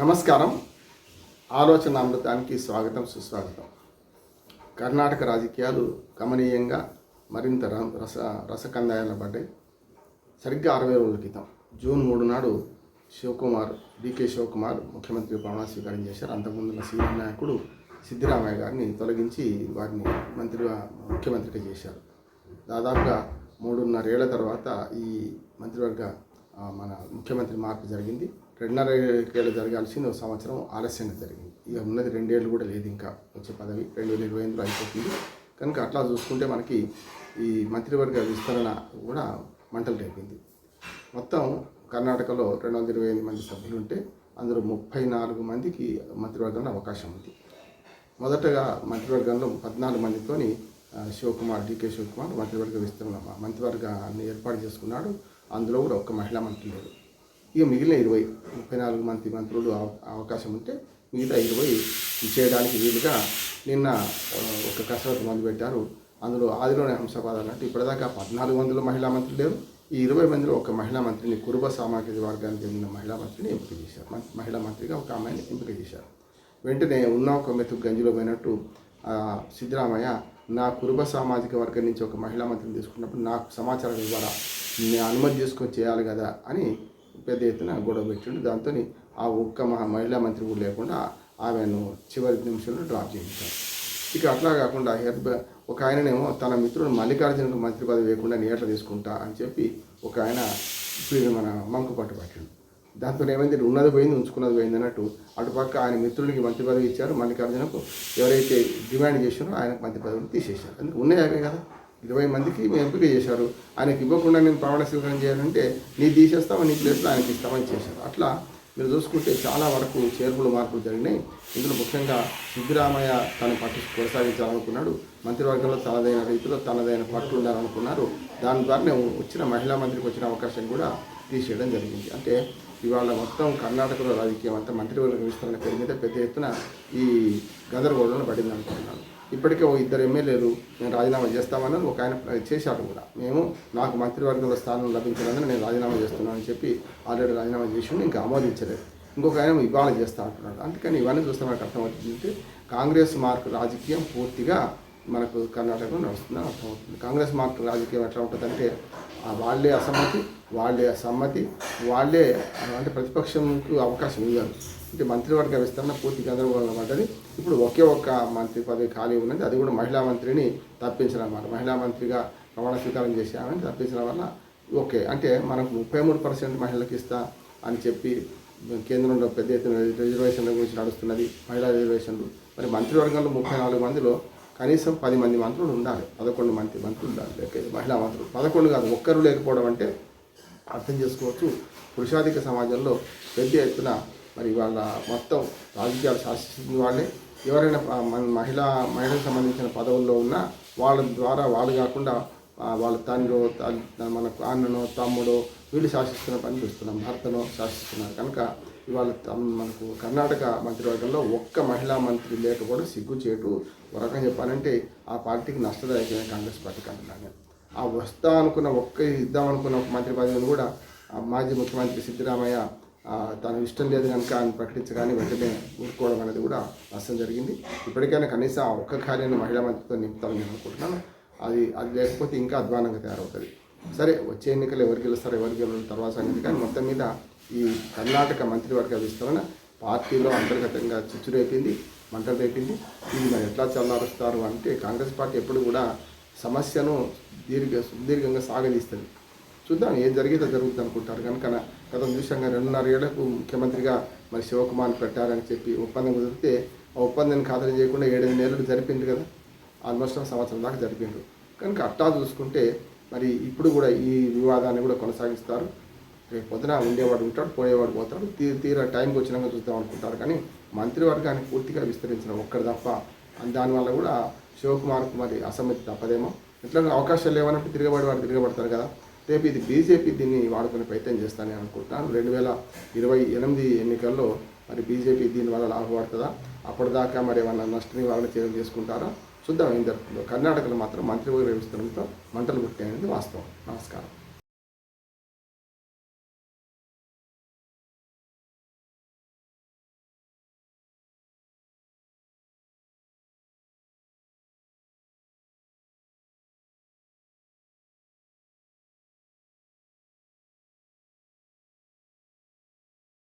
నమస్కారం. ఆలోచన అమృతానికి స్వాగతం, సుస్వాగతం. కర్ణాటక రాజకీయాలు గమనీయంగా మరింత రసకందాయాలబడ్డాయి. సరిగ్గా 60 రోజుల క్రితం జూన్ 3 నాడు డీకే శివకుమార్ ముఖ్యమంత్రి ప్రమాణ స్వీకారం చేశారు. అంతకుముందున్న సీనియర్ నాయకుడు సిద్దిరామయ్య గారిని తొలగించి వారిని ముఖ్యమంత్రిగా చేశారు. దాదాపుగా 3.5 ఏళ్ల తర్వాత ఈ మంత్రివర్గ మన ముఖ్యమంత్రి మార్పు జరిగింది. 2.5 ఏళ్ళు జరగాల్సింది 1 సంవత్సరం ఆలస్యంగా జరిగింది. ఇక ఉన్నది 2 ఏళ్ళు కూడా లేదు, ఇంకా వచ్చే పదవి 2028లో అయిపోతుంది. కనుక అట్లా చూసుకుంటే మనకి ఈ మంత్రివర్గ విస్తరణ కూడా మంటలు రేపింది. మొత్తం కర్ణాటకలో 228 మంది సభ్యులు ఉంటే అందులో 34 మందికి మంత్రివర్గంలో అవకాశం ఉంది. మొదటగా మంత్రివర్గంలో 14 మందితోని డీకే శివకుమార్ మంత్రివర్గ విస్తరణ మంత్రివర్గాన్ని ఏర్పాటు చేసుకున్నాడు. అందులో కూడా ఒక్క మహిళా మంత్రి లేరు. ఇక మిగిలిన 34 మంది మంత్రులు అవకాశం ఉంటే మిగతా 20 చేయడానికి వీలుగా నిన్న ఒక కసరత్తు మొదలుపెట్టారు. అందులో ఆదిలోనే హంసపాద అన్నట్టు ఇప్పటిదాకా 14 మందిలో మహిళా మంత్రులు లేరు. ఈ 20 మందిలో ఒక మహిళా మంత్రిని కురుబ సామాజిక వర్గానికి చెందిన మహిళా మంత్రిని ఎంపిక చేశారు. మహిళా మంత్రిగా ఒక అమ్మాయిని ఎంపిక చేశారు. వెంటనే ఉన్న ఒక మెతుకు గంజిలో పోయినట్టు సిద్ధరామయ్య నా కురుబ సామాజిక వర్గం నుంచి ఒక మహిళా మంత్రిని తీసుకున్నప్పుడు నాకు సమాచారం ఇవ్వాలా, నేను అనుమతి చేసుకొని చేయాలి కదా అని పెద్ద ఎత్తున గొడవ పెట్టిండు. దాంతో ఆ ఒక్క మహిళా మంత్రి కూడా లేకుండా ఆమెను చివరి నిమిషంలో డ్రాప్ చేయించారు. ఇక అట్లా కాకుండా ఒక ఆయననేమో తన మిత్రుడు మల్లికార్జునకు మంత్రి పదవి వేయకుండా నేట్ల తీసుకుంటా అని చెప్పి ఒక ఆయన మన మంకు పట్టిండు. దాంతో ఏమైంది, ఉన్నది పోయింది ఉంచుకున్నది పోయింది అన్నట్టు అటుపక్క ఆయన మిత్రుడికి మంత్రి పదవి ఇచ్చారు. మల్లికార్జునకు ఎవరైతే డిమాండ్ చేశారో ఆయనకు మంత్రి పదవిని తీసేశారు. అందుకు ఉన్నాయే కదా 20 మందికి ఎంపిక చేశారు. ఆయనకి ఇవ్వకుండా నేను ప్రమాణ స్వీకారం చేయాలంటే నీ తీసేస్తామని నీ ప్లేస్లో ఆయనకి ఇస్తామని చేశారు. అట్లా మీరు చూసుకుంటే చాలా వరకు మార్పులు జరిగినాయి. ఇందులో ముఖ్యంగా సిద్ధరామయ్య తన పట్టు కొనసాగించాలనుకున్నాడు. మంత్రివర్గంలో తనదైన రీతిలో తనదైన పట్టు ఉండాలనుకున్నారు. దాని ద్వారానే వచ్చిన మహిళా మంత్రికి వచ్చిన అవకాశం కూడా తీసేయడం జరిగింది. అంటే ఇవాళ మొత్తం కర్ణాటకలో రాజకీయం అంతా మంత్రివర్గ విస్తరణ పేరు మీద పెద్ద ఎత్తున ఈ గందరగోళంలో పడింది అనుకుంటున్నాను. ఇప్పటికే 2 ఎమ్మెల్యేలు నేను రాజీనామా చేస్తామన్నారు. ఒక ఆయన చేశాడు కూడా, నాకు మంత్రివర్గంలో స్థానం లభించినందున నేను రాజీనామా చేస్తున్నాను అని చెప్పి ఆల్రెడీ రాజీనామా చేసి ఇంకా ఆమోదించలేదు. ఇంకొక ఆయన ఇవాళ చేస్తా అంటున్నాడు. అందుకని ఇవన్నీ చూస్తే మనకు అర్థమవుతుందంటే కాంగ్రెస్ మార్క్ రాజకీయం పూర్తిగా మనకు కర్ణాటకలో నడుస్తుందని అర్థమవుతుంది. కాంగ్రెస్ మార్క్ రాజకీయం ఎట్లా ఉంటుందంటే వాళ్ళే అసమ్మతి, వాళ్ళే సమ్మతి, వాళ్ళే అంటే ప్రతిపక్షంకు అవకాశం ఇవ్వరు. అంటే మంత్రివర్గ విస్తరణ పూర్తి గందరగోళంగా పడ్డది. ఇప్పుడు ఒక్క మంత్రి పదవి ఖాళీ ఉన్నది. అది కూడా మహిళా మంత్రిని తప్పించడం అన్నమాట. మహిళా మంత్రిగా ప్రమాణ స్వీకారం చేసామని తప్పించడం వల్ల ఓకే అంటే మనకు 33% మహిళలకు ఇస్తా అని చెప్పి కేంద్రంలో పెద్ద ఎత్తున రిజర్వేషన్ల గురించి నడుస్తున్నది, మహిళా రిజర్వేషన్లు. మరి మంత్రివర్గంలో 34 మందిలో కనీసం 10 మంది మంత్రులు ఉండాలి, 11 మంత్రులు ఉండాలి. మహిళా మంత్రులు 11 కాదు, ఒక్కరు లేకపోవడం అంటే అర్థం చేసుకోవచ్చు. పురుషాధిక సమాజంలో పెద్ద ఎత్తున మరి వాళ్ళ మొత్తం రాజకీయాలు శాసిస్తుంది వాళ్ళే. ఎవరైనా మహిళలకు సంబంధించిన పదవుల్లో ఉన్నా వాళ్ళ ద్వారా వాళ్ళు కాకుండా వాళ్ళ తండ్రో మన అన్ననో తమ్ముడో వీళ్ళు శాసిస్తున్న పని చూస్తున్నాం, భర్తనో శాసిస్తున్నారు. కనుక ఇవాళ మనకు కర్ణాటక మంత్రివర్గంలో ఒక్క మహిళా మంత్రి లేకపోవడం సిగ్గుచేటు. ఒక రకంగా చెప్పాలంటే ఆ పార్టీకి నష్టదాయకమైన కాంగ్రెస్ పార్టీకి అంటున్నాను. ఆ వస్తా అనుకున్న ఇద్దామనుకున్న మంత్రి పదవిని కూడా మాజీ ముఖ్యమంత్రి సిద్ధరామయ్య తను ఇష్టం లేదు కనుక ఆయన ప్రకటించగానే వెంటనే ఊరుకోవడం అనేది కూడా నష్టం జరిగింది. ఇప్పటికైనా కనీసం ఆ ఒక్క కార్యాన్ని మహిళా మంత్రితో నింపుతామని నేను అనుకుంటున్నాను. అది లేకపోతే ఇంకా అధ్వానంగా తయారవుతుంది. సరే, వచ్చే ఎన్నికలు ఎవరికి గెలుస్తారో ఎవరికి గెలవడం తర్వాత సంగతి. కానీ మొత్తం మీద ఈ కర్ణాటక మంత్రివర్గ విస్తరణ పార్టీలో అంతర్గతంగా చిచ్చు రేపింది, మంటలు రేపింది. ఇది మరి ఎట్లా చల్లారుస్తారు అంటే కాంగ్రెస్ పార్టీ ఎప్పుడు కూడా సమస్యను సుదీర్ఘంగా సాగదీస్తుంది. చూద్దాం ఏం జరిగితే జరుగుతుంది అనుకుంటారు. కనుక గతం చూసాక 2.5 ఏళ్లకు ముఖ్యమంత్రిగా మరి శివకుమార్ పెట్టారని చెప్పి ఒప్పందం కుదిరితే ఆ ఒప్పందాన్ని ఖాతరు చేయకుండా 7 నెలలు జరిపింది కదా, ఆల్మోస్ట్ 1 సంవత్సరం దాకా జరిపిండ్రు. కనుక అట్టా చూసుకుంటే మరి ఇప్పుడు కూడా ఈ వివాదాన్ని కూడా కొనసాగిస్తారు. రేపు పొద్దున ఉండేవాడు ఉంటాడు, పోయేవాడు పోతాడు. తీరా టైంకి వచ్చినాక చూద్దాం అనుకుంటారు. కానీ మంత్రివర్గాన్ని పూర్తిగా విస్తరించడం ఒక్కడి తప్ప దానివల్ల కూడా శివకుమార్కు మరి అసమ్మతి తప్పదేమో. ఇట్లా అవకాశాలు లేవన్నట్టు తిరగబడతారు కదా. రేపు ఇది బీజేపీ దీన్ని వాడుకునే ప్రయత్నం చేస్తానని అనుకుంటున్నాను. 2028 ఎన్నికల్లో మరి బీజేపీ దీనివల్ల లాభపడుతుందా, అప్పటిదాకా మరి ఏమన్నా నష్ట నివారణ చర్యలు చేసుకుంటారా చూద్దాం ఏం జరుగుతుందో. కర్ణాటకలో మాత్రం మంత్రివర్గ విస్తరణతో మంటలు పుట్టాయనేది వాస్తవం. నమస్కారం.